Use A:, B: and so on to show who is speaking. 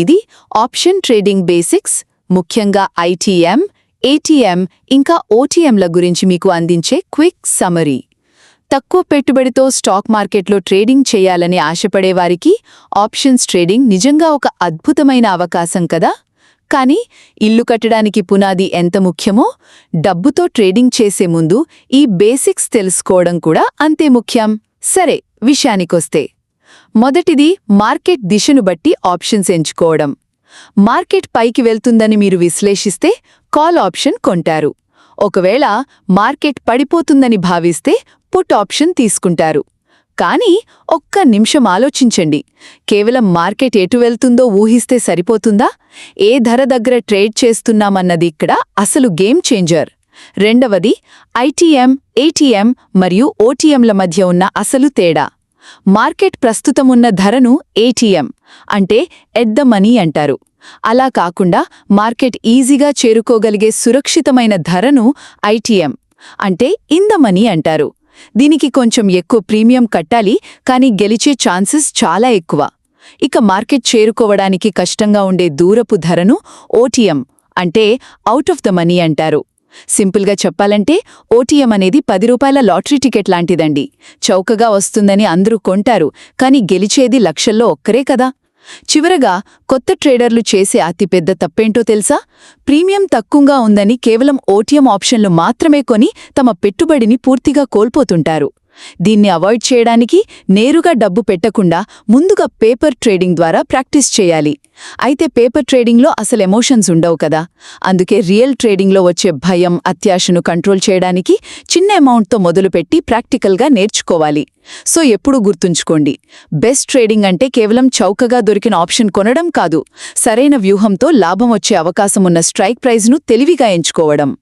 A: ఇది option trading basics, ముఖ్యంగా ITM, ATM ఇంకా ఓటీఎంల గురించి మీకు అందించే క్విక్ సమరీ. తక్కువ పెట్టుబడితో స్టాక్ మార్కెట్లో ట్రేడింగ్ చేయాలని ఆశపడేవారికి ఆప్షన్స్ ట్రేడింగ్ నిజంగా ఒక అద్భుతమైన అవకాశం కదా. కానీ ఇల్లు కట్టడానికి పునాది ఎంత ముఖ్యమో, డబ్బుతో ట్రేడింగ్ చేసే ముందు ఈ బేసిక్స్ తెలుసుకోవడం కూడా అంతే ముఖ్యం. సరే, విషయానికొస్తే మొదటిది మార్కెట్ దిశను బట్టి ఆప్షన్స్ ఎంచుకోవడం. మార్కెట్ పైకి వెళ్తుందని మీరు విశ్లేషిస్తే కాల్ ఆప్షన్ కొంటారు. ఒకవేళ మార్కెట్ పడిపోతుందని భావిస్తే పుట్ ఆప్షన్ తీసుకుంటారు. కానీ ఒక్క నిమిషం ఆలోచించండి. కేవలం మార్కెట్ ఎటు వెళ్తుందో ఊహిస్తే సరిపోతుందా? ఏ ధర దగ్గర ట్రేడ్ చేస్తున్నామన్నది ఇక్కడ అసలు గేమ్ చేంజర్. రెండవది ఐటీఎం, ఏటీఎం మరియు ఓటీఎంల మధ్య ఉన్న అసలు తేడా. మార్కెట్ ప్రస్తుతమున్న ధరను ఏటీఎం అంటే ఎట్ ద మనీ అంటారు. అలా కాకుండా మార్కెట్ ఈజీగా చేరుకోగలిగే సురక్షితమైన ధరను ఐటీఎం అంటే ఇన్ ద మనీ అంటారు. దీనికి కొంచెం ఎక్కువ ప్రీమియం కట్టాలి, కానీ గెలిచే ఛాన్సెస్ చాలా ఎక్కువ. ఇక మార్కెట్ చేరుకోవడానికి కష్టంగా ఉండే దూరపు ధరను ఓటీఎం అంటే అవుట్ ఆఫ్ ద మనీ అంటారు. సింపుల్గా చెప్పాలంటే ఓటీఎం అనేది 10 రూపాయల లాటరీ టికెట్ లాంటిదండి. చౌకగా వస్తుందని అందరూ కొంటారు, కానీ గెలిచేది లక్షల్లో ఒక్కరే కదా. చివరగా కొత్త ట్రేడర్లు చేసే అతిపెద్ద తప్పేంటో తెలుసా? ప్రీమియం తక్కువగా ఉందని కేవలం ఓటీఎం ఆప్షన్లు మాత్రమే కొని తమ పెట్టుబడిని పూర్తిగా కోల్పోతుంటారు. దీన్ని అవాయిడ్ చేయడానికి నేరుగా డబ్బు పెట్టకుండా ముందుగా పేపర్ ట్రేడింగ్ ద్వారా ప్రాక్టీస్ చేయాలి. అయితే పేపర్ ట్రేడింగ్లో అసలు ఎమోషన్స్ ఉండవు కదా. అందుకే రియల్ ట్రేడింగ్లో వచ్చే భయం, అత్యాశను కంట్రోల్ చేయడానికి చిన్న అమౌంట్తో మొదలుపెట్టి ప్రాక్టికల్గా నేర్చుకోవాలి. సో ఎప్పుడూ గుర్తుంచుకోండి, బెస్ట్ ట్రేడింగ్ అంటే కేవలం చౌకగా దొరికిన ఆప్షన్ కొనడం కాదు, సరైన వ్యూహంతో లాభం వచ్చే అవకాశమున్న స్ట్రైక్ ప్రైజ్ను తెలివిగా ఎంచుకోవడం.